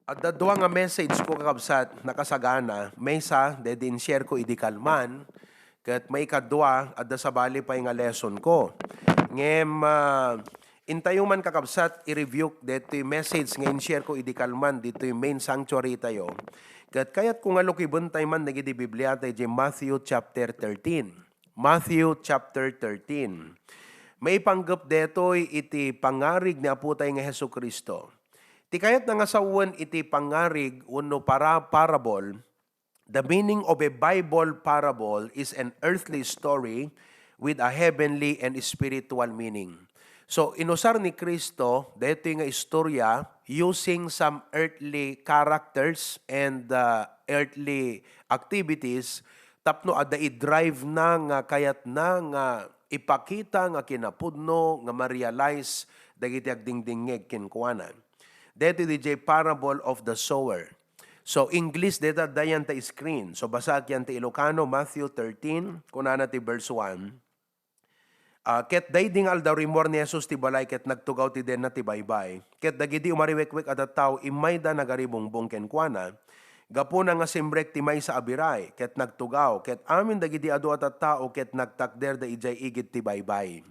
At dadwa nga message ko kakabsat nakasagana, may sa dedin share ko idikalman, kat may kadwa at da sabali pa nga lesson ko. Ngem, intayo man kakabsat i-review dito yung message ngayon share ko idikalman dito yung main sanctuary tayo. Kat kayat kung alukibon tayo man nagidi Biblia tayo di Matthew chapter 13. Matthew chapter 13. May panggap detoy iti pangarig ni Apo tayo nga Hesu Kristo. Ti kayat nga sawan iti pangarig uno parable. The meaning of a Bible parable is an earthly story with a heavenly and spiritual meaning. So, inusar ni Kristo, dito nga istorya, using some earthly characters and earthly activities, tapno ada i-drive na nga kayat na nga ipakita nga kinapudno, nga ma-realize, dagiti agdingdingeg kinkuanan. Dito DJ parable of the sower. So, English, dito dayan ta screen. So, basa yan ta Ilocano, Matthew 13, kunana ti verse 1. Ket dayding aldaw rimor ni Jesus ti balay ket nagtugaw ti den na ti baybay. Ket dagidi umariwekwek at tao imay da nagaribongbong kenkwana. Gapo na nga simbrek ti may sa abiray ket nagtugaw. Ket amin dagidi adu at tao ket nagtakder da ijay igit ti baybay.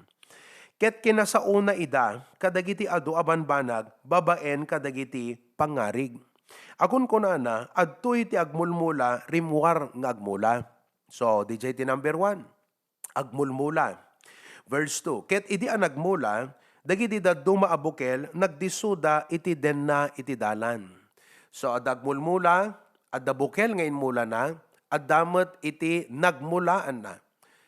Ket kinasauna ida kadagiti adu abanbanag babaen kadagiti pangarig. Akun kunana adtoy ti agmulmula rimwar nga agmula. So DJ ti number 1. Agmulmula. Verse 2, ket idi ang nagmula, dagiti daduma abukel, nagdisuda iti denna iti dalan. So adagmulmula, adabukel ngayon mula na, adamot iti nagmulaan na.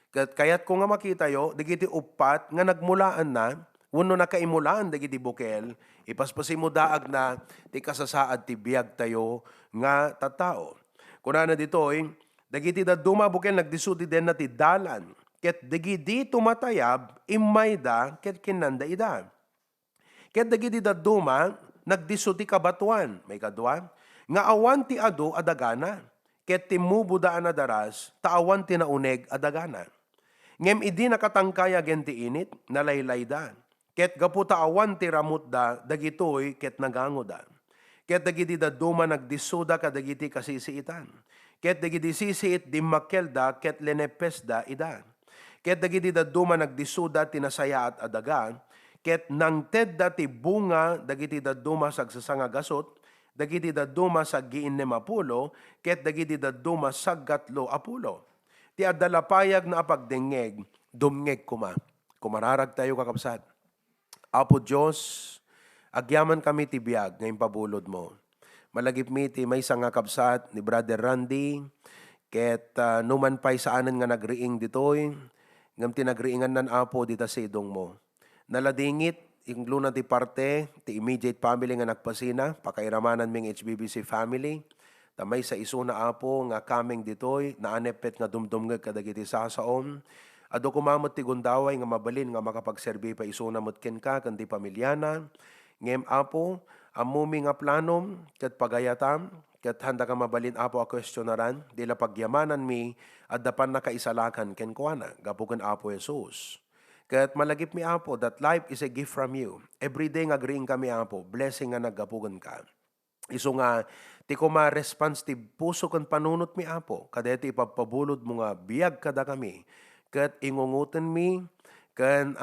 Kaya't kung nga makita yo, dagiti upat nga nagmulaan na, uno nakaimulaan dagiti bukel, ipaspasi mo daag na, ti kasasaad ti biyag tayo nga tatao. Kuna na ditoy, dagiti daduma bukel, nagdisuda denna ti dalan. Ket dagidi tumatayab, imayda, ket kinanda ida. Ket dagidi daduma, nagdisuti kabatuan, may kadwa, nga awan ti adu adagana, ket timubudaan na daras, taawan ti nauneg adagana. Ngem idi nakatangkaya genti init, nalaylayda, ket gaputa awan ti ramutda, dagitoy ket nagangoda. Ket dagidi daduma nagdisuda kadagiti kasisiitan, ket dagidi sisiit dimmakelda, ket lenepesda ida. Ket dagiti daduma nagdisuda tinasaya at adaga, ket nangted dati bunga dagiti daduma sagsasanga gasot, dagiti daduma sa giinnem apulo, ket dagiti daduma saggatlo apulo. Ti adalapayag na apagdengeg, dumngeg kuma. Kumararag tayo kakabsat. Apo Diyos, agyaman kami ti biyag ngayong pabulod mo. Malagip mi ti may nga kabsat ni Brother Randy, ket numan pa'y saanan nga nagriing ditoy, ngam tinagriingan nan apo dita sa idong mo. Naladingit, yung luna ti parte, ti immediate family nga nagpasina, pakairamanan ming HBBC family, tamay sa isuna apo nga kaming ditoy, naanepet nga dumdumngag kadagiti sasaom, ado kumamot ti gundaway nga mabalin nga makapagserbi pa isuna mutken ka, kandi pamilyana, ngem apo, amumi nga planom, kat pagayatam, kat handa ka mabalin apo a questionaran, dila pagyamanan mi, at dapan nakaisalakan ken kuana, gapukan apo Jesus. Kat malagip mi apo, that life is a gift from you. Every day nga agreeing kami apo, blessing nga naggapukan ka. Iso nga, ti ko ma-response ti puso kan panunot mi apo, kadeti ipapabulod mo nga biyag kada kami, kat ingungutan mi, kan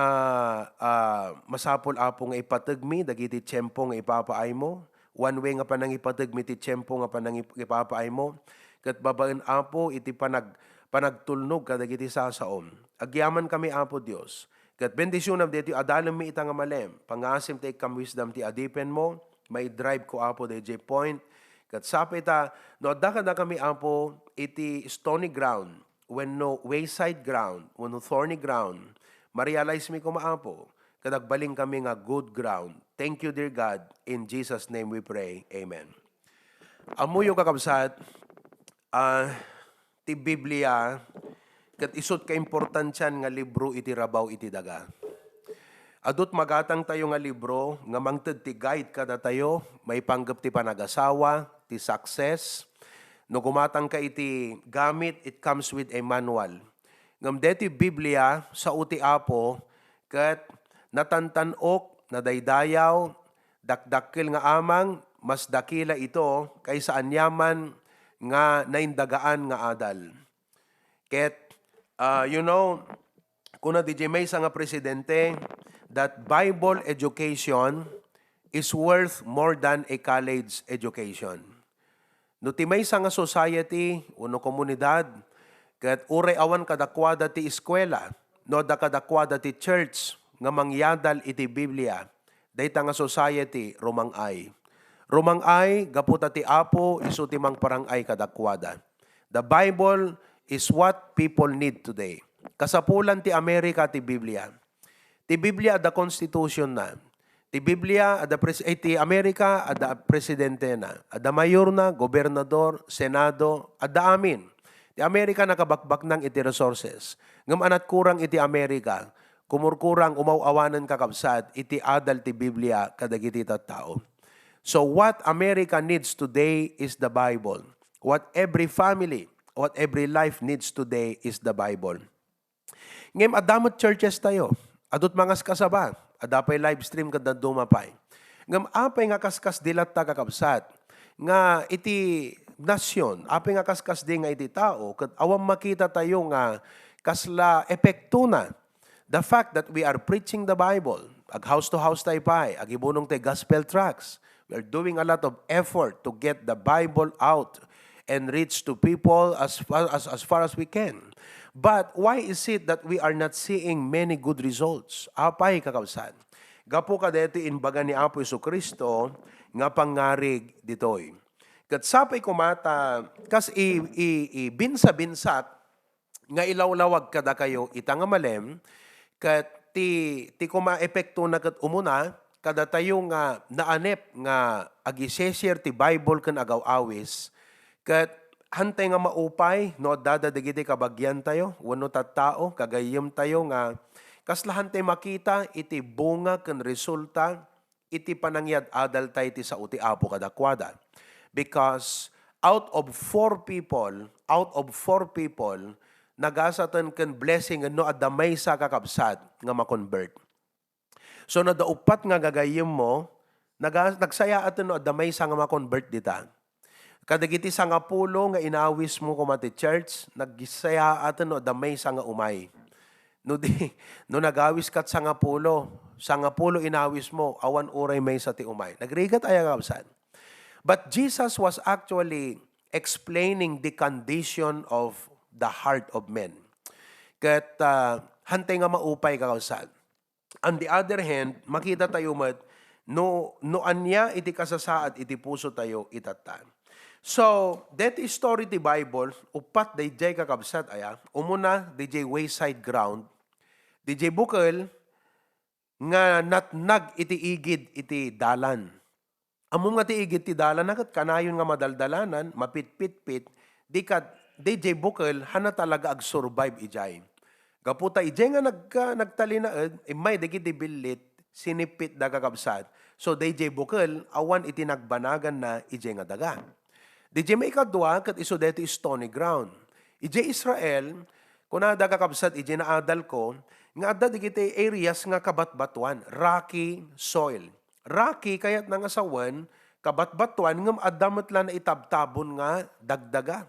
masapol apo nga ipatag mi, dagiti tiyempo nga ipapaay mo, one way nga panang ipatag mi ti tiyempo nga panang ipapaay mo, kat babaen apo iti panagtulnog kadagiti sasaom. Agyaman kami apo Dios. Kat bendisyon na dito adalam mi ita nga malem. Pangasim take kam wisdom ti adipen mo. May drive ko apo DJ point. Kat sapita no adda kami apo iti stony ground when no wayside ground, when no thorny ground. Ma-realize mi ko maapo. Kadagbaling kami nga good ground. Thank you dear God. In Jesus name we pray. Amen. Amuyo kakabsat, ti Biblia, kat isot ka importansyan nga libro iti rabaw iti daga. Adot magatang tayo nga libro, nga mangted ti guide kada tayo, may panggap ti panagasawa, ti success. No gumatang ka iti gamit, it comes with a manual. Ngam deti Biblia, sa uti apo, kat natantanok, nadaydayaw, dakdakkel nga amang, mas dakila ito kaysa anyaman nga naindagaan nga adal. Ket, kuna DJ Maysa nga presidente, that Bible education is worth more than a college education. No ti Maysa nga society, uno komunidad, ket uray awan kadakwada ti eskwela, no da kadakwada ti church, nga mangyadal iti Biblia, dayta nga society, rumangay. Rumangay, gaputa ti Apo, isu ti mangparangay kadakwada. The Bible is what people need today. Kasapulan ti Amerika ti Biblia. Ti Biblia ada Constitution na. Ti Biblia ada ti Amerika ada presidente na. Ada mayor na, gobernador, senado, ada amin. Ti Amerika nakabakbak ng iti resources. Ngam anat kurang iti Amerika, kumurkurang umawawanan kakabsat, iti adal ti Biblia kadagiti tao. So what America needs today is the Bible. What every family, what every life needs today is the Bible. Ngem adamot churches tayo. Adot mangas kasaba. Adapay live stream kada dumapay. Ngem apay nga kaskas dilat ta kakabsat. Nga iti nasyon, apay nga kaskas di nga iti tao, ket awam makita tayo nga kasla epekto na. The fact that we are preaching the Bible, ag house to house tayo pay, ag ibunong tayo gospel tracts. We are doing a lot of effort to get the Bible out and reach to people as far as we can. But why is it that we are not seeing many good results? Apay kakabsat. Gapo ka dito inbaga ni Apo Jesucristo nga pangarig ditoy. Kat sapay kumata, kas binsa-binsat, nga ilawlawag kada kayo itanga malem, kat ti kuma-epekto na kat umuna, kada tayo nga naanep nga agisesir ti Bible kan agaw-awis, kat hantay nga maupay, no dadadigiti kabagyan tayo, wano tattao, kagayim tayo nga, kaslahan tayo makita, iti bunga kan resulta, iti panangyad adal tayo ti sa uti Apo kadakwada. Because out of four people, nagasatan kan blessing no adamay sa kakabsat nga makonvert. So nadaupat nga gagayim mo, nagsaya atin no adamay sa nga makonvert dita. Kadagiti sa nga pulo nga inawis mo kumati church, nagsaya atin no adamay sa nga umay. No nagawis kat sa nga pulo inawis mo, awan uray may sa ti umay. Nagrigat ay kakabsat. But Jesus was actually explaining the condition of the heart of men. Kat hantay nga maupay kakabsat. On the other hand, makita tayo no anya iti kasasaad iti puso tayo itatan. So, that is story ti Bible, upat DJ kakabsat aya, umuna DJ wayside ground, DJ bukal, nga natnag iti igid iti dalan. Among nga ti igid ti dalan, nakat kanayon nga madaldalanan, mapit-pit-pit, DJ bukal, hana talaga ag-survive ijay. Gaputa ijay nga nagtalinaad, may digiti bilit, sinipit da kakabsat. So, DJ bukal, awan iti nagbanagan na ijay nga daga. DJ may kadwa, kat iso deti stony ground. Ije Israel, kuna da kakabsat, ije na adal ko, nga adda digiti areas nga kabatbatuan, rocky soil. Rocky, kayat nga asawan, kabatbatuan, ngam adamot lang na itabtabon nga dagdaga.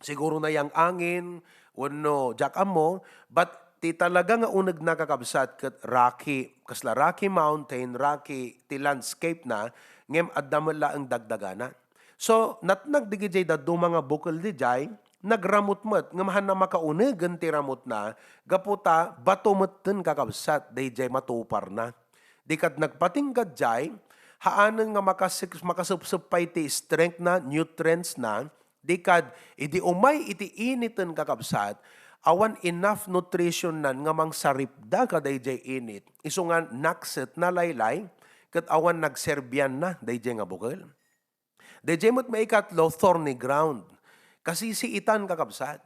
Siguro na yang angin, wano, jak amo, but ti talaga nga unag nakakabsat kat rocky, kasla rocky mountain, rocky, ti landscape na, ngam adamot lang ang dagdagana. So, natnagdigijay da do mga bukal di jay, nagramot-mat, ngamahan na makaunagan ti ramot na, gaputa, batumot-ten kakabsat, di jay matupar na. Di kat nagpatinggad jay, haanan nga makasupsupay ti strength na, nutrients na, di kad, idi umay iti initin kakabsat, awan enough nutrition nan nga mang saripda kaday jay init, iso nga nakset na laylay, kat awan nagserbyan na, di jay nga bukal. Dejemot maikatlo, thorny ground. Kasi siitan kakabsat.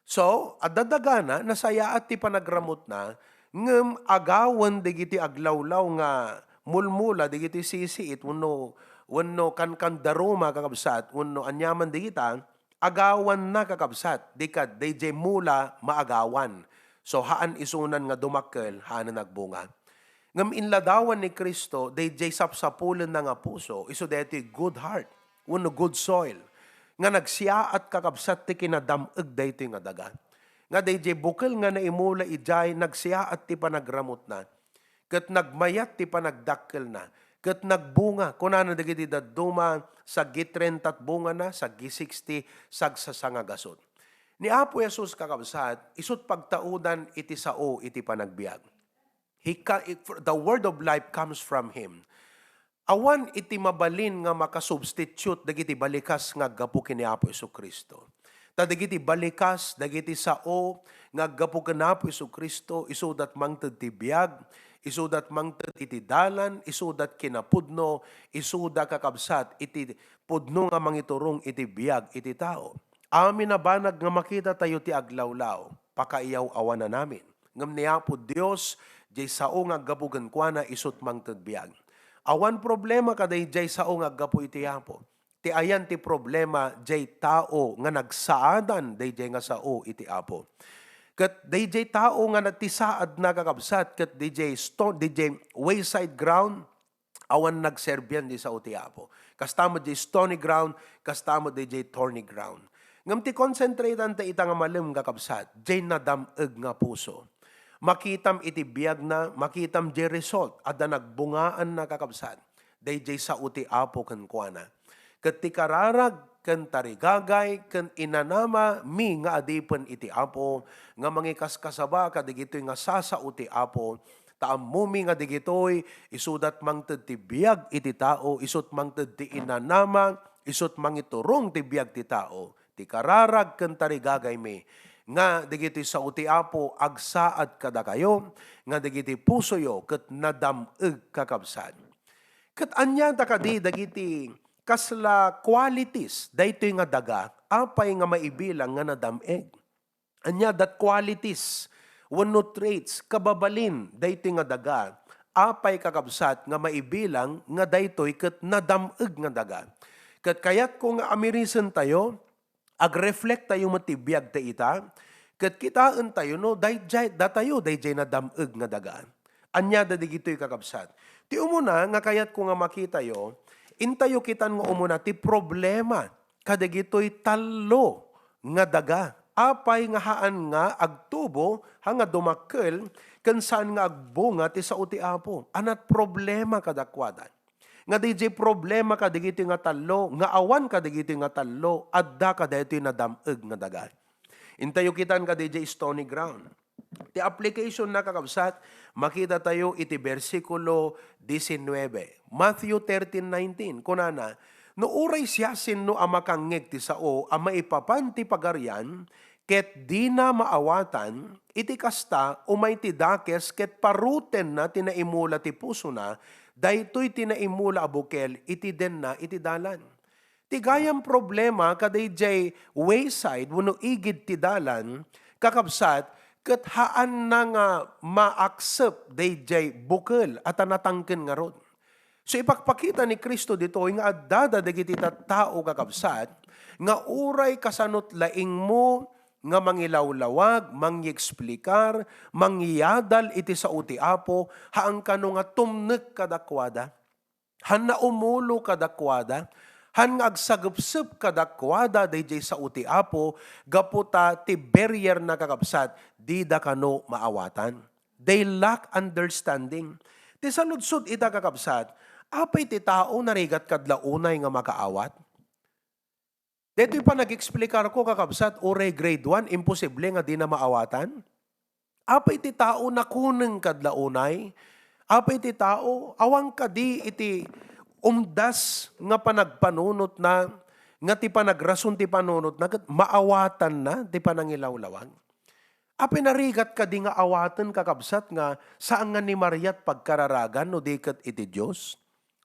So, adadagana, nasaya at ti panagramot na, ngem agawan digiti aglawlaw nga mulmula digiti sisiit, wano kan daruma kakabsat, wano anyaman digita, agawan na kakabsat, dikad deje mula maagawan. So, haan isunan nga dumakkel, haan na nagbunga. Ngam inladawan ni Kristo, day jay sapsapulan na nga puso, iso deti good heart, wano good soil. Nga nagsiya at kakabsat ti kinadamag dayto nga daga. Nga day jay bukal nga naimula ijay, nagsiya at ti panagramot na. Kat nagmayat ti panagdakkel na. Kat nagbunga, kunana dagiti daduma, sa gitrentat bunga na, sa G60, sagsasangagason. Ni Apo Jesus kakabsat, isut pagtaudan iti sao iti panagbiag. The word of life comes from Him. Awan iti mabalin nga makasubstitute dagiti balikas nga gapu kini Apo Jesucristo. Ta dagiti balikas, dagiti sao nga gapu kini Apo Jesucristo, isudat mangted ti biag, isudat mangted iti dalan, isudat kinapudno, isuda kakabsat iti pudno nga mangiturong iti biag iti tao. Amin na banag nga makita tayo ti aglawlaw, pakaiyaw awan na namin. Ngam niya po Diyos, jay sao nga gapugan kwa na isut mangted biag. Awan problema kaday jay sao nga gapu iti Apo. Ti ayan ti problema jay tao nga nagsaadan day jay nga sao iti Apo. Kat day jay tao nga nagtisaad na kakabsat, kat day jay wayside ground, awan nagserbyan di sao ti Apo. Kastamo jay stony ground, kastamo day jay thorny ground. Ngam ti concentrate ta ita nga malim kakabsat, jay nadameg nga puso. Makitam iti biyag na, makitam jay result, ada nagbungaan na kakabsat. Day jay sa uti Apo ken kuana. Ket ti kararag ken tarigagay ken inanama mi nga adipen iti Apo, nga mangikaskasaba kadigitoy nga sasa uti Apo, taamumi nga digitoy isudat mangted ti biyag iti tao, isut mangted ti inanama, isut mangiturong ti biyag ti tao. Ti kararag ken tarigagay mi nga digiti sa uti Apo agsaad kada kayo, nga digiti puso yo ket nadameg kakabsat. Ket anya da kadi dagiti kasla qualities daytoy nga daga, apay nga maibilang nga nadameg. Anya that qualities wenno traits kababalin daytoy nga daga, apay kakabsat nga maibilang nga daytoy ket nadameg nga daga. Ket kayat ko nga amirisen tayo, ag-reflect tayo matibiyag ta ita, ket kitaan tayo no, datayo dayjay na dameg nga dagaan. Anya da digito'y kakabsat. Ti umuna, nga kayat ko nga makita yo, intayo kitan nga umuna, ti problema, kadigito'y talo nga daga. Apay nga haan nga agtubo, hanga dumakkel, kan saan nga agbunga ti sa uti Apo. Anat problema kadakwadan. Nga DJ problema ka digiti nga talo, nga awan ka digiti nga talo, adda ka dito na dameg nga daga. Intayo kitan ka DJ stony ground. Ti application na kakabsat, makita tayo iti versikulo 19. Matthew 13:19. Kunana, no uray siyasin no amakangeg ti sao, ama ipapan ti pagaryan, ket di na maawatan, iti kasta umay ti dakes, ket paruten na tinaimula ti puso na, daytoy tinaimula abukel, iti den na iti dalan. Ti gayam problema kaday jay wayside, wano igid ti dalan, kakabsat, ket haan na nga ma-accept day jay bukel at natangken nga ron. So ipakpakita ni Kristo dito, nga adada dagiti tao kakabsat, nga uray kasanot laing mo, nga mangilawlawag, mangyeksplikar, mangyadal iti sa uti Apo, haang kano nga tumnek kadakwada, han na umulo kadakwada, han nga agsagupsup kadakwada, dayjay sa uti Apo, gaputa ti barrier na kakabsat, di da kano maawatan. They lack understanding. Ti saludsod ita kakabsat, apay ti tao narigat kadlaunay nga makaawat? Dito pa nag-explikar ko kakabsat, oray grade 1, imposible nga di na maawatan. Apay ti tao na kuneng kadlaunay, apay ti tao, awang kadi iti umdas nga panagpanunot na, nga ti panagrason ti panunot na, maawatan na, ti panangilawlawag. Apay narigat ka di nga awatan kakabsat nga, saan nga ni Mariat pagkararagan no dikat iti Diyos?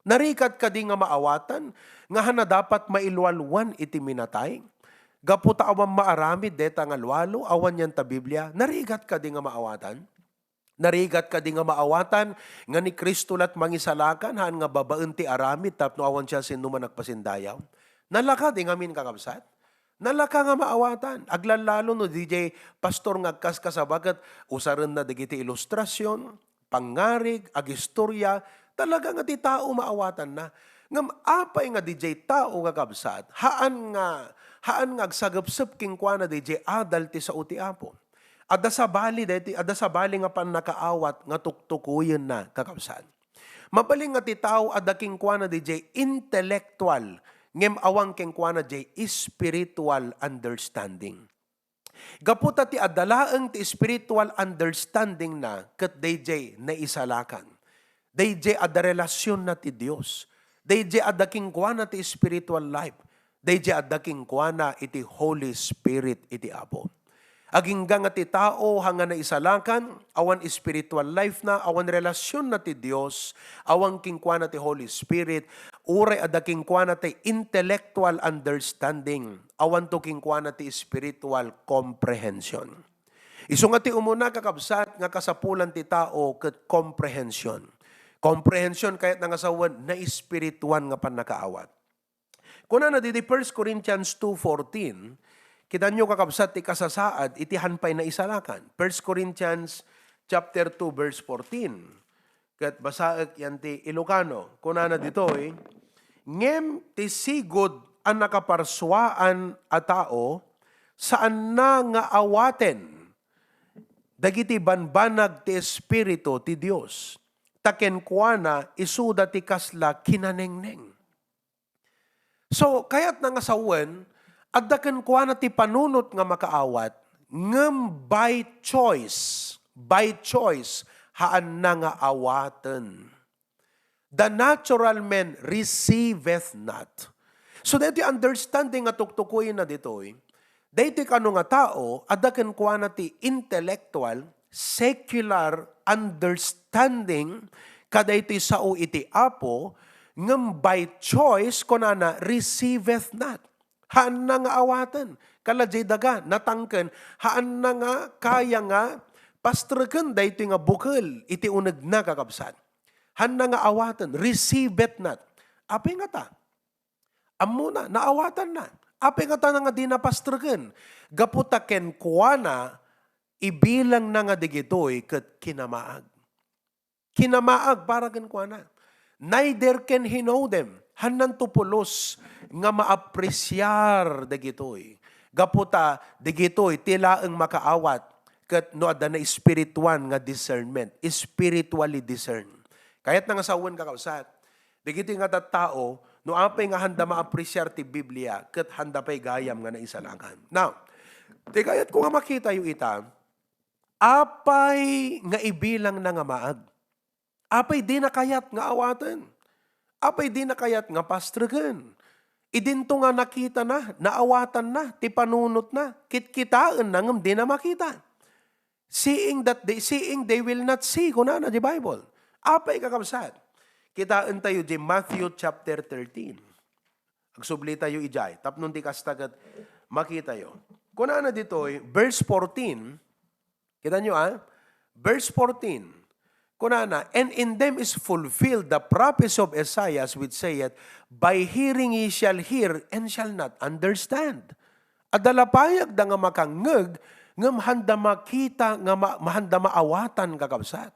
Narikat ka di nga maawatan, nga hana dapat mailwalwan iti minatay. Gaputa awan maaramid, deta nga lwalo, awan yan ta Biblia. Narigat ka di nga maawatan. Narigat ka di nga maawatan, nga ni Kristo lat mangisalakan, haan nga babaen ti aramid, tapno awan siya sinuman nagpasindayaw. Nalaka di nga min kakabsat. Nalaka nga maawatan. Aglalalo no DJ pastor ngagkas kasabagat, usaran na digiti ilustrasyon, pangarig, ag istorya, talaga nga ti tao maawatan na. Ngam apay nga DJ tao nga kabsat, haan nga agsagapsap king kwa na DJ adal ti sa uti apo. Adda sa bali nga pan nakaawat nga tuktukuyen na kakabsat. Mabaling nga ti tao adda king kwa na DJ intellectual, ngem awang king kwa na DJ spiritual understanding. Gaputa ti adalaeng ti spiritual understanding na ket DJ na isalakan. DJ adda relasyon na ti Dios. DJ adda king kwa na ti spiritual life. DJ adda king kwa na iti Holy Spirit iti Apo. Agingga nga ti tao hanga na isalakan, awan spiritual life na, awan relasyon na ti Dios, awan king kwa na ti Holy Spirit, uray adda king kwa na ti intellectual understanding, awan to king kwa na ti spiritual comprehension. Isu nga ti umuna kakabsat nga kasapulan ti tao ket comprehension. Comprehension kayat nangasawan na espirituan nga panakaawat. Kuna na di 1 Corinthians 2:14, kita nyo kakabsat ti kasasaad, iti hanpay na isalakan. 1 Corinthians chapter 2 verse 14. Kat basaak yan ti Ilocano. Kuna na dito ngem ti sigod ang nakaparswaan a tao, saan na nga awaten, dagiti banbanag ti Espiritu ti Dios. Taken kuana isuda ti kasla kinanengneng. So, kayat nga sawen, addaken kuana ti panunot nga makaawat, ngem by choice, haan na nga awaten. The natural man receiveth not. So, dito understanding nga tuktukuyin na dito, dito kano nga tao, addaken kuana ti intellectual, secular understanding, kada iti sao iti Apo, ngem by choice kunana receiveth not. Haan na nga awatan. Kalajay daga, natangken, haan na nga kaya nga pastreken dayto nga bukal, iti uneg na kakabsat. Haan na nga awatan, receiveth not. Apay nga ta? Ammo na, naawatan na. Apay nga ta na nga di napastreken. Gaputaken kuana, ibilang na nga digitoy ket kinamaag. Kinamaag para gan kuana. Neither can he know them. Hanan tupulos nga maapresyar dagitoy. Gaputa dagitoy tila ang makaawat ket no adda na spiritual nga discernment, spiritually discern. Kayat nga sawen kakausat. Dagitoy nga tattao no apay nga handa maapresyar ti Biblia ket handa pay gayam nga naisalangan. Now, di kayat ko nga makita yu ita, apay nga ibilang na nga maag. Apay di na kayat nga awatan. Apay di na kayat nga pastregen. Idinto nga nakita na, naawatan na, ti panunot na, kitkitaan na ngam di na makita. Seeing they will not see, kuna na di Bible. Apay kakabsat. Kitaan tayo di Matthew chapter 13. Agsubli tayo ijay. Tapnon di kastagat makita yo. Kuna na dito, verse 14. Kita nyo verse 14. Kunana, and in them is fulfilled the prophecy of Esaias which saith, by hearing ye shall hear and shall not understand. Adalapayag da nga makangeg, ngam handa makita, nga mahanda maawatan kakabsat.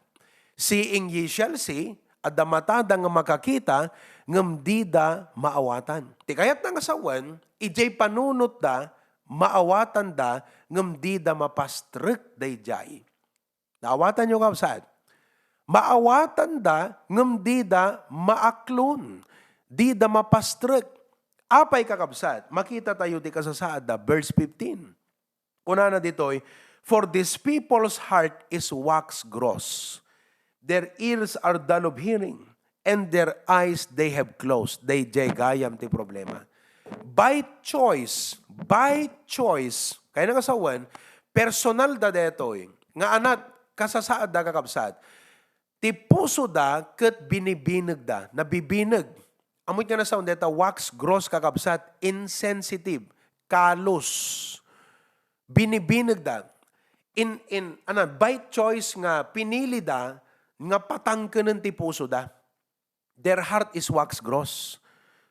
Seeing ye shall see, adamatada nga makakita, ngam di da maawatan. Ti kayat na nga sawan, ijay panunot da, maawatan da, ngam di da mapastrek da ijay. Naawatan nyo kabsat. Maawatan da, ngem di da maaklon, di da mapastrek. Apay kakabsat, makita tayo di kasasaad da, verse 15. Una na ditoy, for this people's heart is wax gross. Their ears are dull of hearing, and their eyes they have closed. They gayam ti problema. By choice, kaya nga sawan, personal da detoy, nga anat, kasasaad da kakabsat, ti puso da ket binibinag da, nabibinag. Amot nga na sound deta wax gross kakabsat, insensitive, kalos. Binibinag da. By choice nga pinili da nga patangkenan ti puso da. Their heart is wax gross.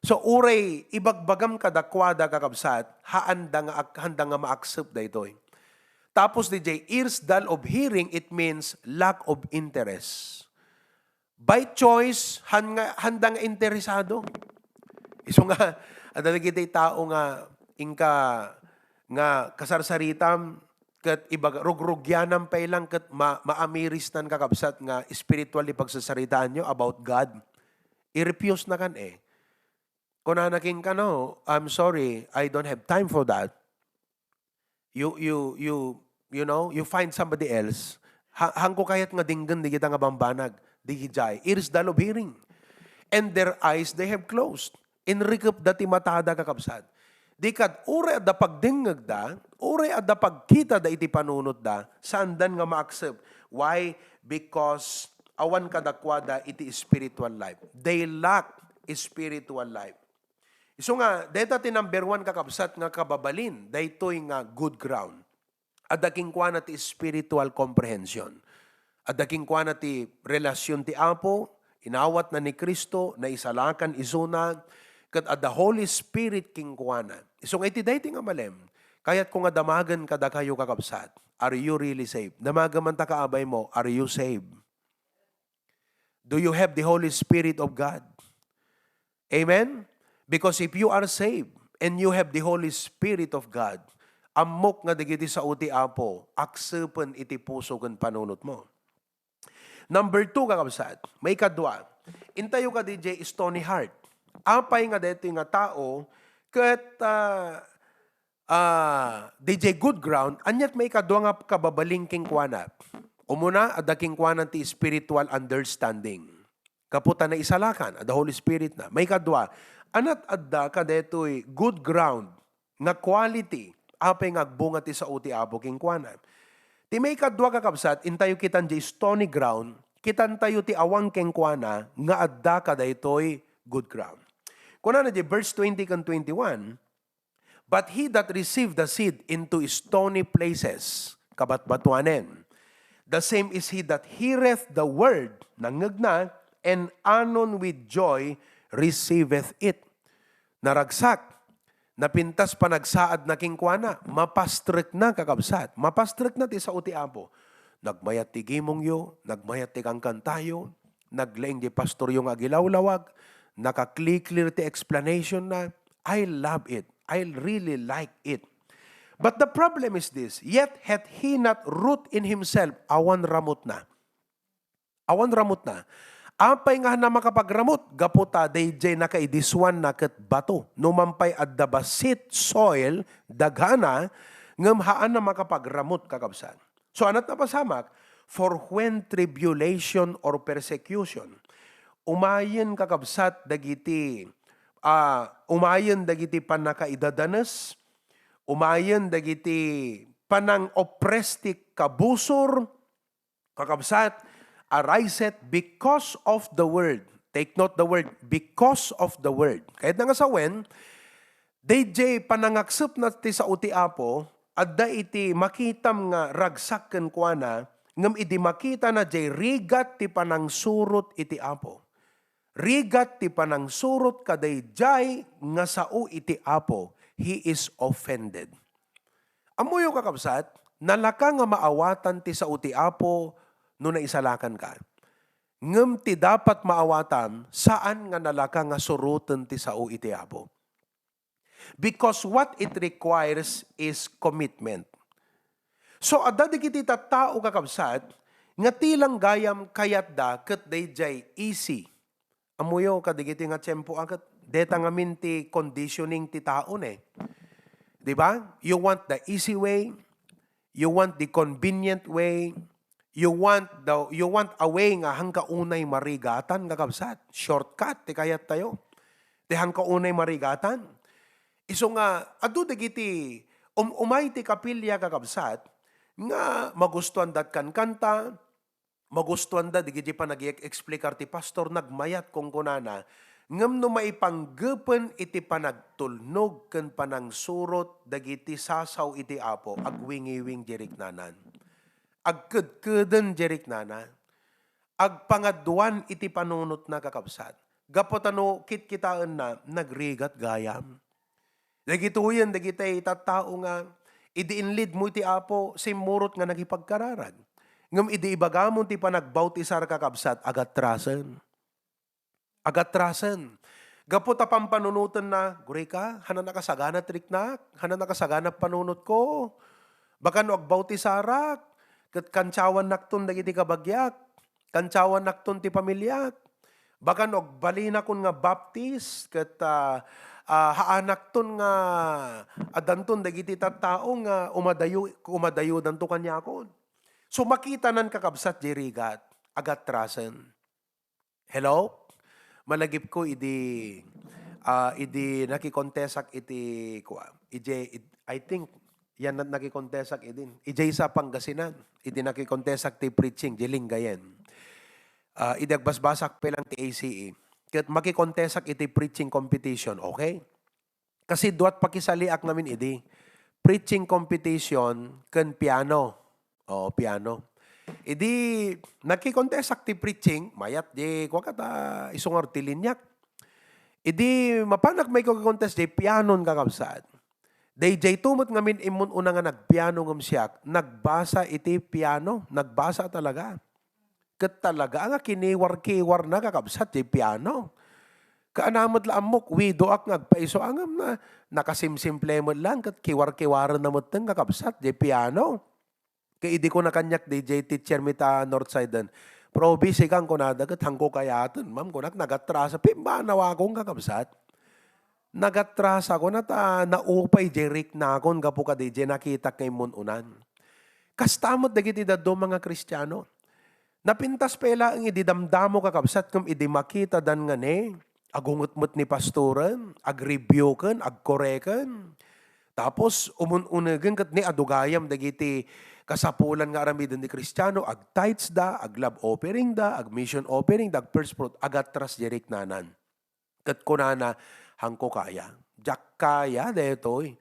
So uray ibagbagam kada kwada kakabsat, handa nga ma-accept da itoy. Tapos DJ, ears dull of hearing, it means lack of interest. By choice, handang interesado. Iso nga, adalagitay tao nga, ingka, nga kasarsaritam, kat ibaga, rugrugyanan pa ilang, kat maamiris nan kakabsat nga spiritually pagsasaritaan nyo about God. I-refuse na kan eh. Kung nanaking ka no, I'm sorry, I don't have time for that. You know, you find somebody else. Hangko kayat nga dinggan, di kita nga bambanag, di hijay. Ears dull of hearing. And their eyes, they have closed. Inrikap dati matada kakabsat. Di kad, ure at da pagdingag da, ure at da pagkita da iti panunot da, sandan nga ma-accept. Why? Because awan kadakwada iti spiritual life. They lack spiritual life. So nga, deta ti number 1 kakabsat nga kababalin, daytoy nga good ground. At daking kwa na ti spiritual comprehension. At daking kwa na ti relasyon ti Apo, inawat na ni Kristo, na isalakan isuna, kat at the Holy Spirit king kwa na. So nga iti dayti nga malem, kaya't kung nga damagan kada kayo kakabsat, are you really saved? Damagaman ta kaabay mo, are you saved? Do you have the Holy Spirit of God? Amen? Because if you are saved and you have the Holy Spirit of God, amok nga digiti sa uti Apo, aksepen iti puso kan panunot mo. Number 2 kakabsat, may kadwa. Intayo ka DJ stony heart. Apay nga dito nga tao, kat DJ good ground, anyat may kadwa nga kababalingking kwanat. Umuna, adaking kwanan ti spiritual understanding. Kaputa na isalakan, the Holy Spirit na. May kadwa, anat adda kadetoy good ground, nga quality, apay nga agbunga ti sa uti abo king kwanan. Ti may kadwa kakabsat, intayo kitan di stony ground, kitan tayo ti awang king kwana, nga adda kadetoy good ground. Kuna na di verse 20 and 21, but he that received the seed into stony places, kabatbatuanen, the same is he that heareth the word, nangagna, and anon with joy receiveth it. Naragsak, napintas panagsaad na kingkwana, mapastrek na kakabsat, mapastrek na ti sa uti apo. Nagmayat ti gimong yo, nagmayat ti kangkan tayo, naglaing di pastor yung agilawlawag, naka-clear ti explanation na, I love it, I really like it. But the problem is this, yet hath he not root in himself, awan ramot na. Awan ramot na. Apay nga na makapagramot, gaputa dayjay nakaidiswan na ket bato. Numampay at dabasit soil, daghana, ngamhaan na makapagramot kakabsan. So anat na pasamak, for when tribulation or persecution, umayen kakabsat dagiti, umayen dagiti panakaidadanes, umayen dagiti panang opprestic kabusor, kakabsat, ariseth because of the word. Take note the word, because of the word. Kahit nga sa when, DJ panangaksup na ti sa uti apo, adda iti makitam nga ragsak ken kuana, ngem iti makita na jay rigat ti panangsurot iti apo. Rigat ti panangsurot kadayjay nga sao iti apo, he is offended. Amuyo kakabsat, nalaka nga maawatan ti sa uti apo, no naisalakan ka. Ngem ti dapat maawatan, saan nga nalaka nga surutan ti sao iti apo. Because what it requires is commitment. So, adda di kiti tao kakabsat, nga tilang gayam kayat da, ket dayjay easy. Amuyo, kadigiti nga tiyempo akat, deta nga minti conditioning ti taon eh. Diba? You want the easy way, you want the convenient way, you want a way nga hangka unay marigatan kakabsat. Shortcut, ti kayat tayo. Ti hangka unay marigatan. Iso nga, adu dagiti, umay ti kapilya kakabsat, nga magustuhan dat kan kanta, magustuhan da, digiti pa nag-explikar ti pastor, nagmayat kong kunana, ngam no maipanggepen iti panagtulnog ken panangsurot, dagiti sasaw iti apo, agwingiwing jeriknanan. Agkedkeden jeriknanan, agpangaduan iti panunot na kakabsat. Gapotano kitkitaan na, nagrigat gayam. Dagituyan, dagitay tattao nga, Idi inlid mo iti Apo, simurot nga nagipagkararag. Ngam idi ibagamon ti panagbautisar kakabsat, agatrasen. Agatrasen. Gapo ta pampanunutan na, guri ka, hanan nakasagana triknak, hanan nakasagana panunot ko. Baka no agbautisara, kat kantsawan nakton dagiti kabagyak, kantsawan nakton ti pamilyak. Baka no agbalina kun nga baptist, kat haanak ton nga adanton dagiti tattao nga umadayo danto kanyakon. So makita nan kakabsat jerigat, agatrasen. Hello? Malagip ko idi nakikontesak iti I think yan nakikontesak idin. Ijay sa Pangasinan, idi nakikontesak ti preaching jiling gayen. Idi agbasbasak pelang ti ACE. Ket makikontesak iti preaching competition, okay? Kasi duat pakisaliak namin idi. Preaching competition ken piano. Piano. Idi nagkikontesak ti preaching, mayat di kwa kata isungar ti linyak. Idi mapanak may kontest di pianon kakabsat. DJ tumot ngamin imun una nga nagpiano ngam siyak, nagbasa iti piano, nagbasa talaga. Ket talaga nga kiniwar-kiwar na kakabsat di piano. Kaanamot laamok, widoak ngagpaiso angam na nakasimsimple mo lang ket kiwar-kiwaran na mo teng kakabsat di piano. Kaya idi ko na kanyak DJ teacher mita Northside. Probi sikang ko na dagat hangko kayatan. Ma'am ko nagatrasa. Pimba nawa akong kakabsat. Nagatrasa ko na naupay jerik na akong gapu ka DJ nakita kay mununan. Kastamot dagiti daddo mga Kristiyano. Napintas pela ang ididamdamo kakabsat kung idi makita dan nga ne. Agungot-mot ni pastoren. Ag-review-ken, ag-koreken. Tapos umun-unagan kat ni adugayam dagiti kasapulan nga aramidon ni Kristiyano, ag tithes da, ag love offering da, ag mission offering da, ag first fruit, agatras jerik nanan. Kat kunana, hangko kaya. Jak kaya, detoy.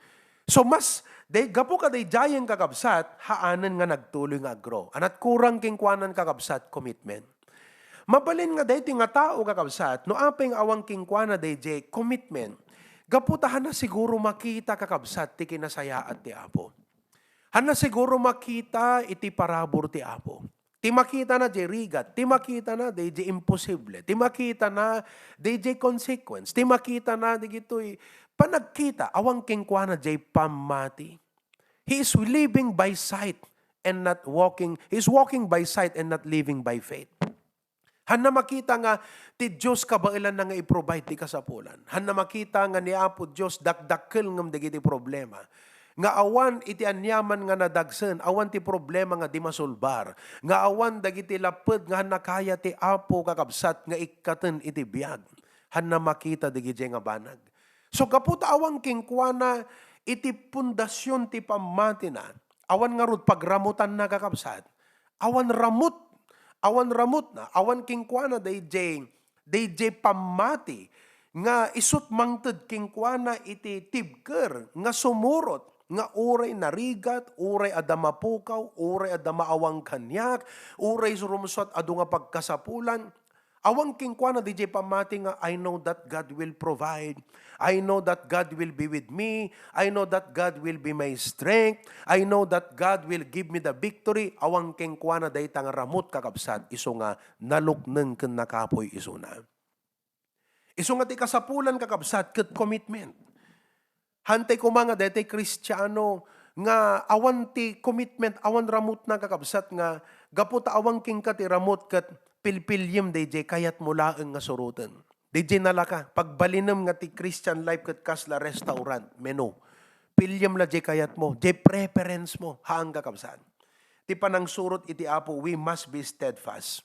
So mas, gapo ka day jayang kakabsat, haanan nga nagtuloy nga agro. Anat kurang kingkwanan kakabsat, commitment. Mabalin nga dito nga tao kakabsat, no apeng awang kingkwana day jay, commitment. Gaputahan na siguro makita kakabsat, ti kinasayaat ti Apo. Hana siguro makita iti parabor ti Apo. Ti makita na di rigat, ti makita na di imposible, ti makita na di consequence, ti makita na di gito'y panagkita, awang kingkwana di pamati. He is living by sight and not walking, he is walking by sight and not living by faith. Hana makita nga ti Diyos kabailan na nga i-provide ti kasapulan. Hana makita nga ni Apo Diyos dakdakkel ngam dagiti problema. Nga awan iti anyaman nga nadagsen, awan ti problema nga di masulbar. Nga awan dagiti laped nga nakaya ti Apo kakabsat nga ikaten iti biag. Hana makita dagiti nga banag. So kaput awang kingkwana iti pundasyon ti pamati na. Awan nga rod pagramutan na kakabsat. Awan ramut na. Awan kingkwana DJ pamati nga isut mangted kingkwana iti tibker nga sumurot nga uray narigat, uray adamapukaw, uray adamaawang kanyak, uray surumsot adu nga pagkasapulan. Awang kingkwana DJ pamati nga I know that God will provide. I know that God will be with me. I know that God will be my strength. I know that God will give me the victory. Awang kingkwana day tang ramot kakabsat iso nga nalukneng ken nakapoy iso na. Iso nga ti kasapulan kakabsat ket commitment. Hantay ko mga dete Kristiyano nga awan ti commitment, awan ramot na kakabsat nga gaputa awang king ka ti ramot kat pilpilyem DJ kayat mulaeng nga surutan. DJ nalaka, pagbalinam nga ti Christian life kat kasla restaurant, menu. Pilyem la DJ kayat mo, DJ preference mo, haang kakabsat. Ti panang surot iti Apo, we must be steadfast.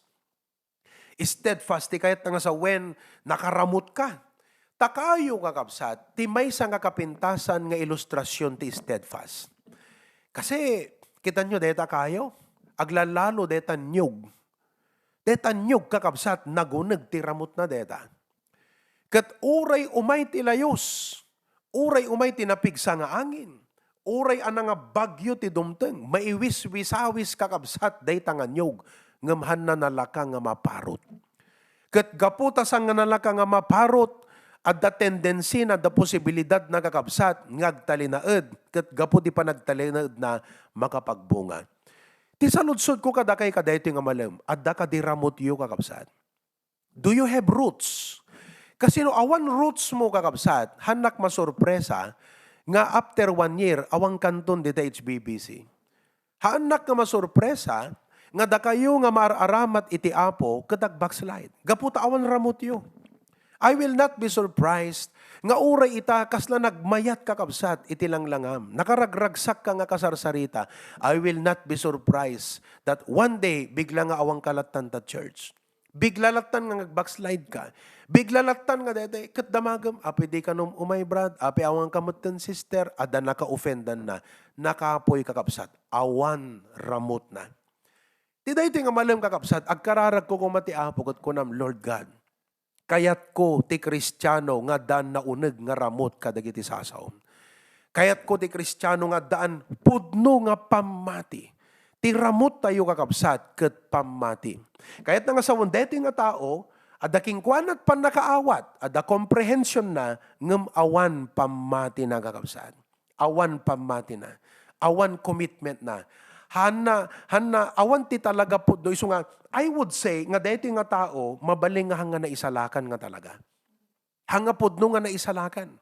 Steadfast, ti kayat nga sa when nakaramot ka. Takayo kakabsat, ti may sa nga kapintasan nga ilustrasyon ti steadfast. Kasi, kita nyo, deta kayo, aglalalo deta nyug. Deta nyug kakabsat, nagunag ti ramot na deta. Kat uray umay ti layos, uray umay ti napigsa nga angin, uray ana nga bagyo ti dumteng, maiwis-wisawis kakabsat deta nga nyug, ngamhan na nalaka nga maparot. Kat gaputas ang nga nalaka nga maparot, at the tendency na the posibilidad na kakabsat ngagtalinaed ket gapu ti panagtalinaed na makapagbunga. Ti saludsod ko kada kay kadaytoy nga malam, adda ka di ramot yu kakabsat. Do you have roots? Kasi no awan roots mo kakabsat, hanak masurpresa nga after 1 year awang kanton dita HBBC. Hanak nga masurpresa nga da kayo nga maararamat iti apo kadag backslide. Gaputa awan ramot yu. I will not be surprised nga uray ita kasla nagmayat kakabsat iti langlangam. Nakaragragsak ka nga kasarsarita. I will not be surprised that one day bigla nga awang kalatan ta church. Bigla latan nga nag-backslide ka. Bigla latan nga dete ket damagem api di kanom umay brad, api awang kamutten sister, ada naka-offendan na, nakapoy kakabsat. Awan ramot na. Ti daytoy nga malam kakabsat, agkararag ko kumati apo ket kunam Lord God. Kayat ko ti Kristiyano nga daan na uneg nga ramot kadagiti sasaom. Kayat ko ti Kristiyano nga daan pudno nga pamati. Ti ramot tayo kakabsat ket pamati. Kayat nga sa wendeti nga tao, ada kingkwanat pan nakaawat, ada comprehension na ngem awan pamati na kakabsat. Awan pamati na. Awan commitment na. Hana awan ti talaga po do iso nga I would say nga daytoy nga tao mabaling nga hanga naisalakan nga talaga. Hanga pudno nga naisalakan.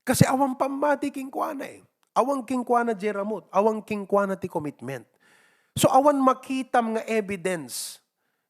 Kasi awan pamati kingkwana eh. Awang kingkwana jeramot, awang kingkwana ti commitment. So awan makitam nga evidence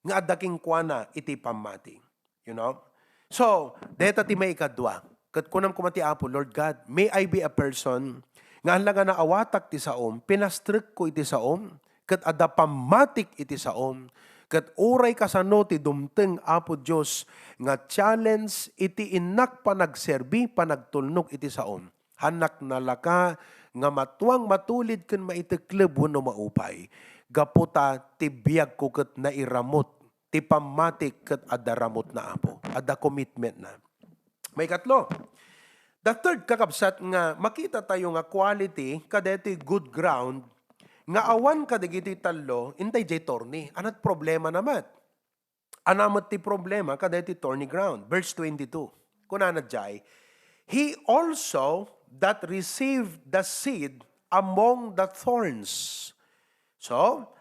nga adda kingkwana iti pamati. You know? So, deta ti may ikadwa. Kat kunam kumati apo, Lord God, may I be a person nga halaga na awatak ti saom, pinastrik ko iti saom, kat ada pamatik iti saom, kat uray kasano ti dumteng apo Diyos, nga challenge iti inak panagserbi, panagtulnog iti saom. Hanak nalaka, nga matuang matulid ken maitikleb wenno maupay. Gaputa ti biag ko ket nairamot, ti pamatik ket ada ramot na apo, ada commitment na. May katlo. The third kakabsat nga makita tayo nga quality kadeti good ground nga awan kadagiti tallo intay jay torni. Anat problema namat. Anamat ti problema kadeti torny ground. Verse 22. Kunana jay, he also that received the seed among the thorns. So,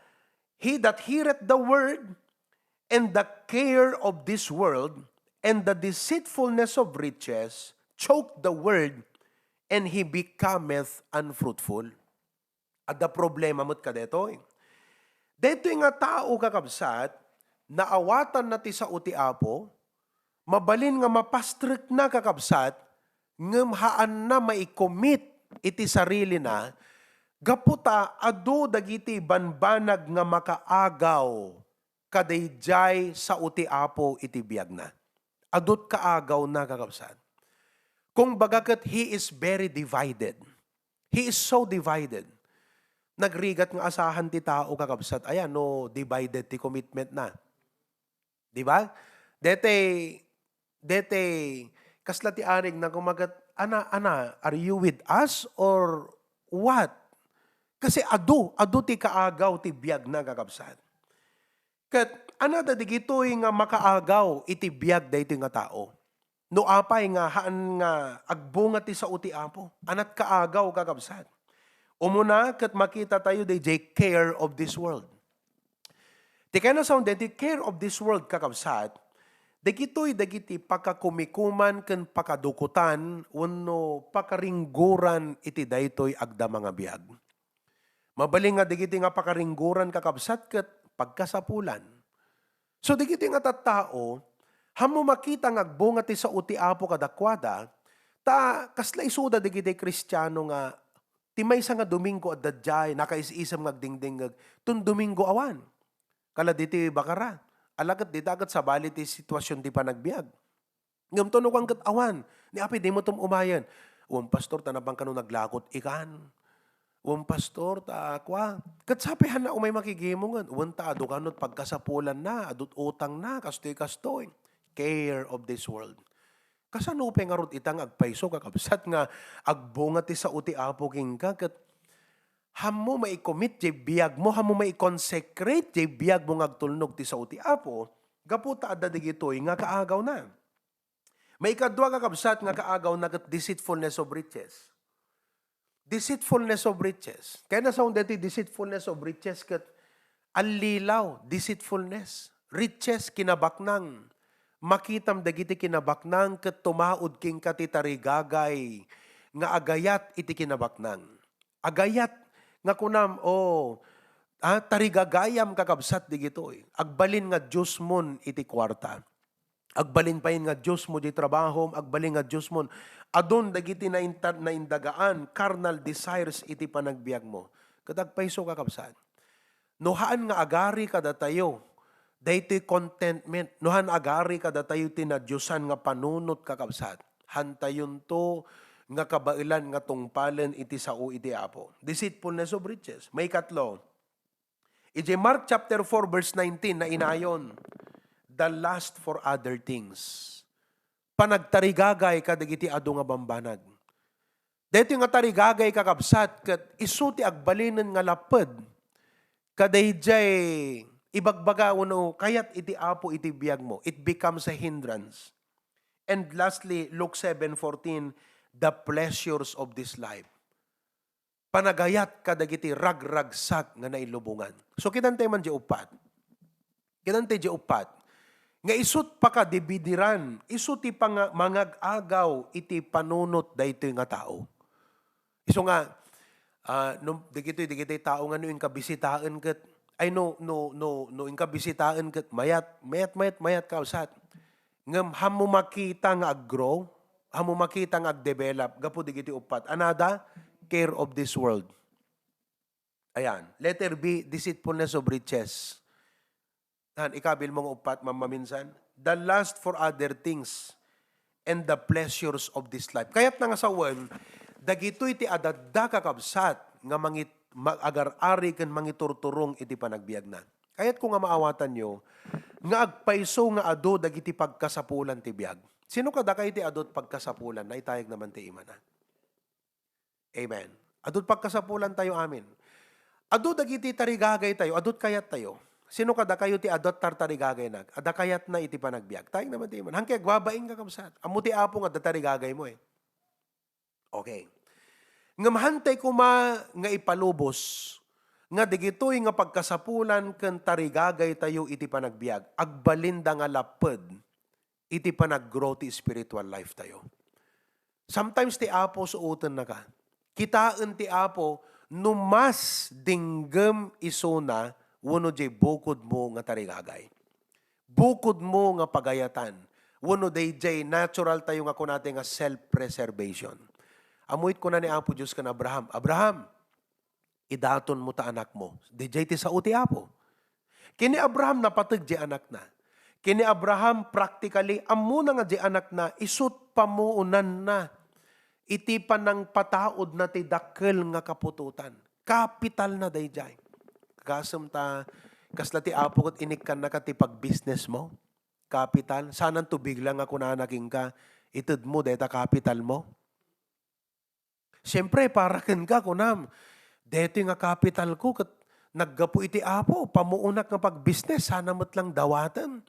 he that heareth the word and the care of this world and the deceitfulness of riches choke the word, and he becometh unfruitful. At the problema mo't ka detoy. Detoy nga tao kakabsat, naawatan na ti sa uti apo, mabalin nga mapastrik na kakabsat, ngamhaan na maikomit iti sarili na, gaputa adu dagiti banbanag nga makaagaw, kadayjay sa uti apo iti biag na. Adut kaagaw na kakabsat. Kung bagakat he is very divided. He is so divided. Nagrigat nga asahan ti tao kakabsat. Ayan, no, divided ti commitment na. Di ba? Dete, kasla ti aring na kumagat, ana, are you with us or what? Kasi adu ti kaagaw ti biag na kakabsat. Kat, ana da digitoy nga makaagaw iti biag da iti nga tao. No apay nga haan nga agbunga ti sa uti apo. Anat kaagaw kakabsat. Umuna kat makita tayo day care of this world. Ti kaya na sound the care of this world kakabsat, dagiti pakakumikuman ken pakadukutan wenno pakaringguran iti daytoy agda mga biag. Mabaling nga dagiti nga pakaringguran kakabsat ket pagkasapulan. So dagiti nga tattao hamo makita nga agbunga ti sa uti apo kadakwada, ta kasla isuda digiti Kristiyano nga ti maysa nga Domingo at dadjay nakaisisam nga agdingding tun Domingo awan. Kala diti bakara. Alagat di dagat sa bali ti sitwasyon di panagbiag. Ngam tuno kang kat awan. Ni api di mo tum umayan. Pastor ta nabang kanu naglakot ikan. Pastor ta kwa. Kat sapihan na umay makigimongan. Ta adu kanot pagkasapulan na, adut utang na, kastoy. Care of this world. Kasano pa nga rot itang agpaiso kakabsat nga agbunga ti sa uti apo king ka kat hamo mai-commit jay biag mo, hamo mai-consecrate jay biag mo ngagtulnog ti sa uti apo, gaputa adda digitoy nga kaagaw na. May ikadwa kakabsat nga kaagaw na kat deceitfulness of riches. Deceitfulness of riches. Kaya na sa dati deceitfulness of riches kat alilaw, deceitfulness. Riches kinabaknang. Makitam dagiti kinabaknang kat tumaod king katitarigagay nga agayat iti kinabaknang. Agayat nga kunam, tarigagayam kakabsat digitoy. Agbalin nga Diyos mon iti kwarta. Agbalin pa nga Diyos mo di trabaho, agbalin nga Diyos mo. Adon dagiti na indagaan, carnal desires iti panagbiag mo. Kadagpaiso kakabsat. Nuhaan nga agari kada tayo, dahiti contentment. Nuhan agari kada tayo tinadyosan nga panunot kakabsat. Hantayon to nga kabailan nga tungpalen iti sao iti apo. Deceitfulness of riches. May katlo. Iti Mark chapter 4 verse 19 na inayon, the lust for other things. Panagtarigagay kadagiti adu nga bambanag. Dito nga tarigagay kakabsat kat isu ti agbalinen nga laped kadayjay ibagbaga uno kayat iti apo iti biag mo. It becomes a hindrance. And lastly, Luke 7:14, the pleasures of this life. Panagayat kadagiti ragragsak nga nailubungan. So kinantay man di upat. Kinantay di upat. Nga isut pa ka dibidiran, isut ti mangag-agaw iti panunot daytoy nga tao. Iso nga, digito'y tao nga no yung kabisitaan kat, yung kabisitaan kat, mayat ka usat. Ngam hamo makita nga ag-grow, hamo makita nga ag-develop, gapo digito'y upat. Anada, care of this world. Ayan. Letter B, deceitfulness of riches. Ikabil mong upat, mamaminsan. The lust for other things and the pleasures of this life. Kaya't nga sa wan, dagitoy ti adadda kakabsat nga agar-ari ken mangiturturong iti panagbiag na. Kaya't kung nga maawatan nyo, nga agpaiso nga ado dagiti pagkasapulan ti biag. Sino kada kay ti adot pagkasapulan na itayag naman ti imanan? Amen. Adot pagkasapulan tayo amin. Ado dagiti tarigagay tayo, adot kayat tayo. Sino kada kayo ti adot tartarigagay nag? Ada kayat na iti panagbiag. Tayong naman ti iman. Hangkaya gwabaing kakabsat. Amo ti apo nga datarigagay mo eh. Okay. Nga mahantay ko nga ipalubos, nga digitoy nga pagkasapulan ken tarigagay tayo iti panagbiag. Agbalinda nga laped, iti panaggrow ti spiritual life tayo. Sometimes ti apo suoten na ka. Kitaan ti apo, numas dinggem isuna, wano jay bukod mo nga tarigagay. Bukod mo nga pagayatan. Wano jay natural tayo nga kunate nga self-preservation. Amuit ko na ni Apo Diyos kan Abraham. Abraham, idaton mo ta anak mo. Dijay ti sa uti Apo. Kini Abraham napatag di anak na. Kini Abraham practically, amo na nga di anak na, isut pamuunan na. Iti pa ng pataod na ti dakkel nga kapututan. Kapital na dayjay. Kasam ta, kasla ti apo kat inikkan na ka ti pag-business mo. Kapital. Sanang tubig lang ako na naging ka. Itid mo, deta kapital mo. Siyempre, para ken ka, kunam. Dito nga kapital ko, kat naggapo iti apo, pamuunak nga pag-business, sana mo't lang dawatan.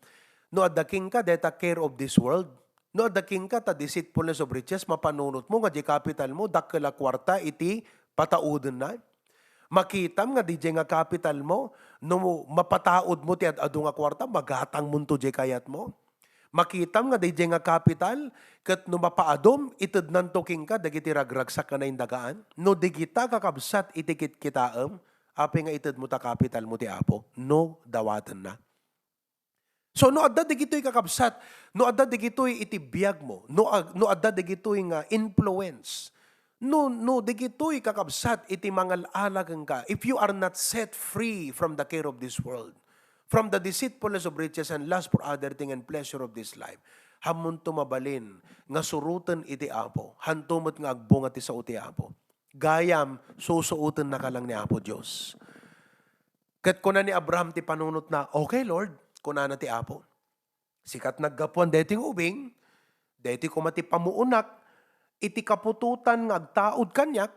No adaking ka, deta care of this world. No adaking ka, ta deceitfulness of riches, mapanunot mo, nga di kapital mo, dakila kwarta, iti patauden na. Makitam nga DJ nga capital mo, no mapataod mo ti adu nga kwarta, magatang mo to kayat mo. Makitam nga DJ nga capital, kat no mapaadom, itid nantoking ka, dagiti ragragsak ka na indagaan. No digita kakabsat itikit kitaam, api nga itid mo ta capital mo ti apo, no dawatan na. So no adda digito'y kakabsat, no adda digito'y itibiyag mo, no adda digito'y nga influence. No, digito'y kakabsat iti mangal alagang ka. If you are not set free from the care of this world, from the deceitfulness of riches and lust for other thing and pleasure of this life, hamon tumabalin, nga surutan iti apo, hantumot nga agbungat ti sa uti apo. Gayam, susuutan na ka lang ni Apo Diyos. Kat kuna ni Abraham ti panunot na, okay Lord, kuna na ti apo. Sikat naggapuan, deting ubing, deti kumati pamuunak, iti kapututan nga agtaod kanyak,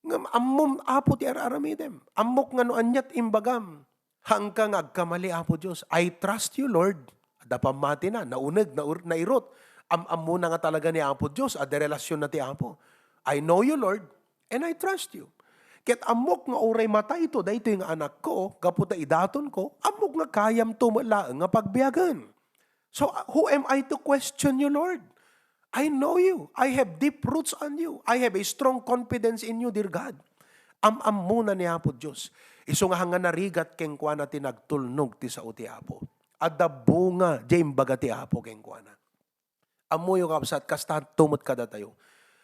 ngam ammom apo ti araramidem. Ammok nga no anyat imbagam. Hanggang agkamali apo Diyos. I trust you, Lord. Ada pamati na, naunag, nairot. Am muna nga talaga ni Apo Diyos, ada relasyon na ti Apo. I know you, Lord, and I trust you. Ket amok nga oray mata ito, dahito yung anak ko, kaputa idaton ko, amok nga kayam tumalaang nga pagbiyagan. So who am I to question you, Lord? I know you. I have deep roots on you. I have a strong confidence in you, dear God. Am muna ni Apo Diyos. Iso nga hanga narigat keng kwa na tinagtulnog ti sa uti Apo. Adda bunga, jayim baga ti Apo keng kwa na. Amo yung kapsat, kasta tumot kada tayo.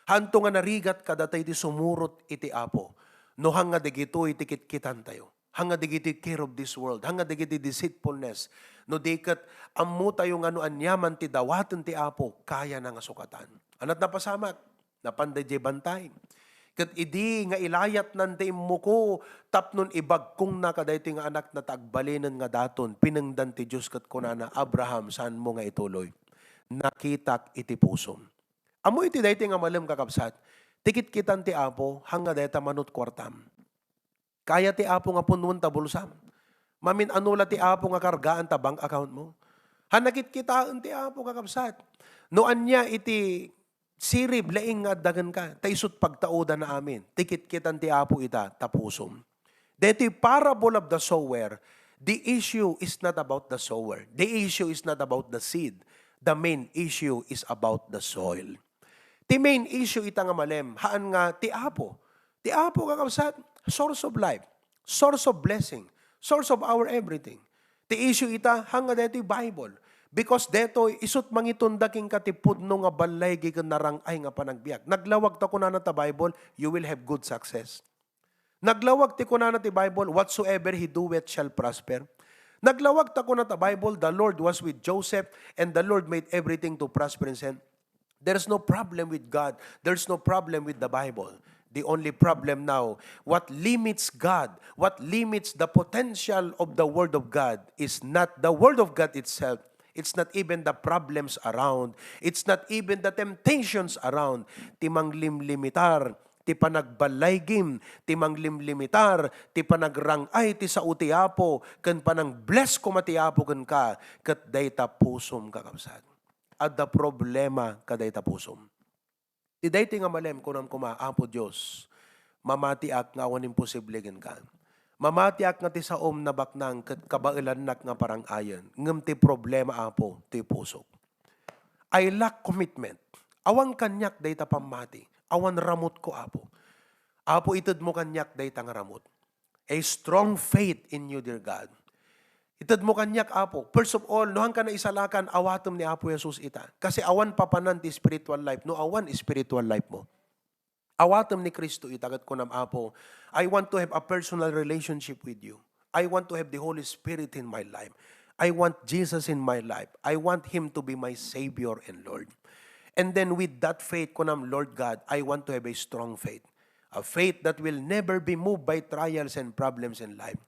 Hanto nga narigat kada tayo ti sumurot iti Apo. No hanga digito iti kitkitan tayo. Hanga digiti care of this world. Hanga digiti deceitfulness. No dikat ammo tayo nga no anyaman ti dawaten ti Apo, kaya na nga sukatan. Anat napasamak, napanday jay bantay. Kat idi nga ilayat nante mo ko, tapnon ibagkong na kaday nga anak na tagbalinan nga daton, pinengdan ti Diyos kat kunana, Abraham, saan mo nga ituloy? Nakitak iti pusom. Amo iti dayti nga malam kakabsat, tikit kitan ti Apo, hanga dayta manut kwartam. Kaya ti Apo nga punun tabulsam. Mamin anula ti Apo nga kargaan ta bank account mo. Hanakit kitaan ti Apo kakabsat. Noan niya iti sirib laing nga dagan ka, taisot pagtauda na amin. Tikit kitan ti Apo ita tapusom. Deti parable of the sower, the issue is not about the sower. The issue is not about the seed. The main issue is about the soil. Ti main issue ita nga malem, haan nga ti Apo. Ti Apo kakabsat, source of life, source of blessing, source of our everything. Ti issue ita hanga dito Bible. Because deto isut mangitundaking katipud no nga balay gikan narangay nga panagbiag. Naglawag ta kunana ta Bible, you will have good success. Naglawag ti kunana ti Bible, whatsoever he doeth shall prosper. Naglawag ta kunana ta Bible, the Lord was with Joseph and the Lord made everything to prosper in him. There's no problem with God. There's no problem with the Bible. The only problem now, what limits God, what limits the potential of the Word of God is not the Word of God itself. It's not even the problems around. It's not even the temptations around. Timang limlimitar, ti panagballaygim, ti manglimlimitar, ti panagrangay ti sa utiapo, ken panang bless ko matiapo ken ka, ket dayta pusom kakabsat. At the problema kaday tapusom. Ti dayti nga malem kunam kumaapo Dios, mamatiak nga awan imposible gen ka. Mamatiak nga ti saom na baknang ket kabaelanak nga parang ayon. Ngem ti problema apo ti pusok. I lack commitment. Awan kanyak dayta pamati. Awan ramot ko apo. Apo ited mo kanyak dayta nga ramot. A strong faith in you, dear God. Itad mo kanyak, Apo. First of all, nohan ka na isalakan, awatom ni Apo Jesus ita. Kasi awan papanan ti spiritual life. No, awan spiritual life mo. Awatom ni Kristo ita. Kat kunam, Apo, I want to have a personal relationship with you. I want to have the Holy Spirit in my life. I want Jesus in my life. I want Him to be my Savior and Lord. And then with that faith, kunam, Lord God, I want to have a strong faith. A faith that will never be moved by trials and problems in life.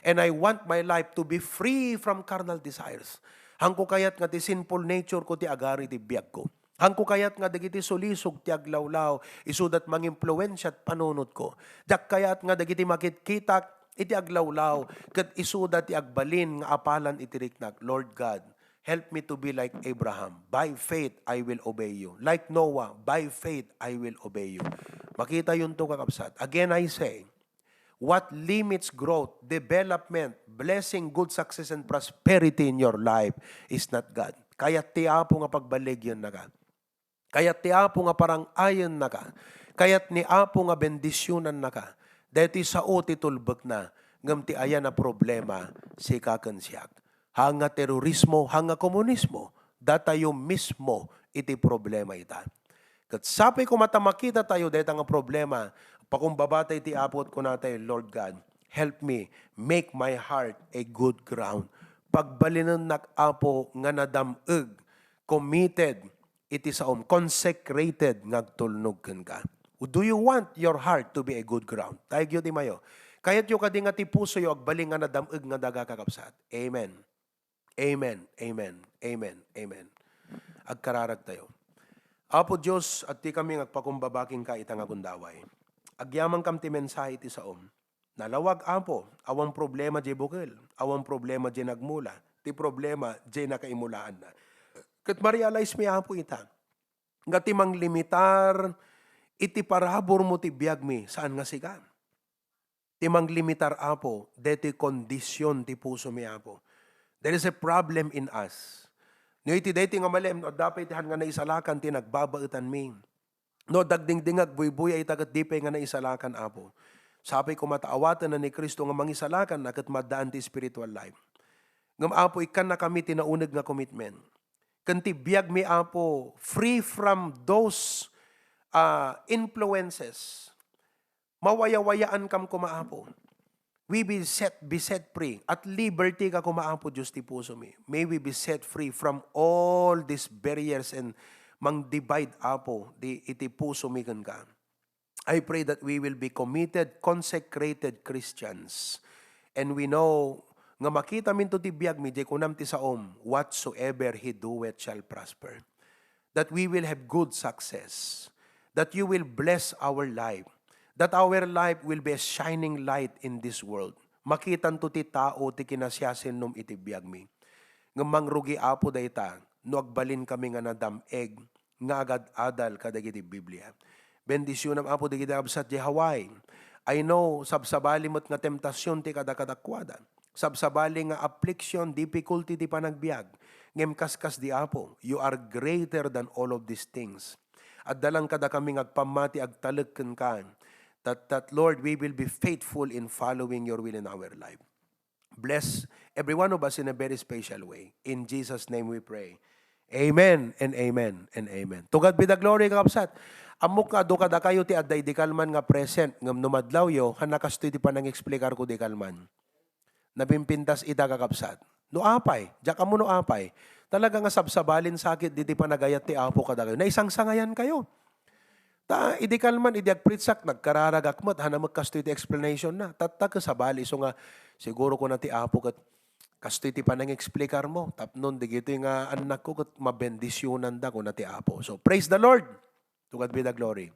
And I want my life to be free from carnal desires. Hangko kayat nga ti sinful nature ko ti agari ti biag ko. Hangko kayat nga dagiti sulisog ti aglawlaw, isudat mangimpluwensya at panunot ko. Dak kayat nga dagiti makitkitak iti aglawlaw, kat isudat ti agbalin nga apalan iti riknak. Lord God, help me to be like Abraham. By faith, I will obey you. Like Noah, by faith, I will obey you. Makita yun to kakabsat. Again, I say, what limits growth, development, blessing, good success, and prosperity in your life is not God. Kaya tiapo nga pagbaligyan na ka. Kaya tiapo nga parang ayon na ka. Kaya ni apo nga bendisyonan na ka. Deti sa o titulbek na, ngam ti ayan na problema si kakensiyak. Hanga terorismo, hanga komunismo, datayo mismo iti problema ita. Kat sapi ko matamakita tayo deta nga problema, pakumbabatay ti apot ko natay, Lord God, help me make my heart a good ground. Pagbalinan nakapo nga nadameg, committed, iti saom, consecrated, ngagtulnog ka. Do you want your heart to be a good ground? Tayo ti mayo. Kayat yung kading ti puso yung agbaling nga nadameg nga daga kakapsat. Amen. Amen. Amen. Amen. Amen. Agkararag tayo. Apo Diyos, at ti kami ngagpakumbabaking ka itang agundaway. Agyamang kam ti mensahe ti saom. Nalawag apo, awang problema di bukil, awang problema di nagmula, ti problema di nakaimulaan na. Kat ma-realize mi apo ita. Nga timang limitar, iti parabor mo ti biyag mi, saan nga siga? Timang limitar apo, deti kondisyon ti puso mi apo. There is a problem in us. No iti deti nga malem, no dapat itihan nga naisalakan, ti nagbabautan mi. No dagdingdingag buy-buy ay tagat dipay nga naisalakan apo. Sabi ko mataawatan na ni Kristo nga mangisalakan na kat madaan ti spiritual life. Ngam apo ikan na kami tinaunag nga commitment. Kanti biyag mi apo, free from those influences. Mawaya-wayaan kam kumaapo. We be set free. At liberty ka kumaapo, Diyos ti puso mi. May we be set free from all these barriers and mang divide apo, di iti puso mi kan ka. I pray that we will be committed, consecrated Christians. And we know, nga makita min to ti biyag mi, di kunam ti saom, whatsoever he doeth shall prosper. That we will have good success. That you will bless our life. That our life will be a shining light in this world. Makitan to ti tao, ti kinasyasin num iti biyag mi. Nga mangrugi apo dayta, no agbalin kami nga nadameg, nga agad-adal kadagiti Biblia. Bendisyon am apo digiti absat di Hawaii. I know, sabsabali mo't nga temptasyon ti kadakadakwada. Sabsabali nga affliction, difficulty ti panagbiag. Ngem kaskas di apo, you are greater than all of these things. At dalang kada kami agpamati agtalagken ka. That Lord, we will be faithful in following your will in our life. Bless every one of us in a very special way. In Jesus' name we pray. Amen and amen and amen. To God be the glory, kakapsat. Amok nga do kada kayo ti adday di kalman nga present ngam numadlaw yo hanakastoy ti panang explicar ko di kalman. Nabimpintas ita kakapsat. No apay, diya ka mo no apay. Talaga nga sabsabalin sakit di panagayat ti apo kada kayo. Na isang sangayan kayo. Ta idi kalman idi agpritsak nagkararagak met hana magkastoy ti explanation na. Tattag sabali so nga siguro ko na ti apo kat kastoy ti panang explicar mo. Tapnon digito nga anak ko kat mabendisyonan da ko na ti apo. So praise the Lord. To God be the glory.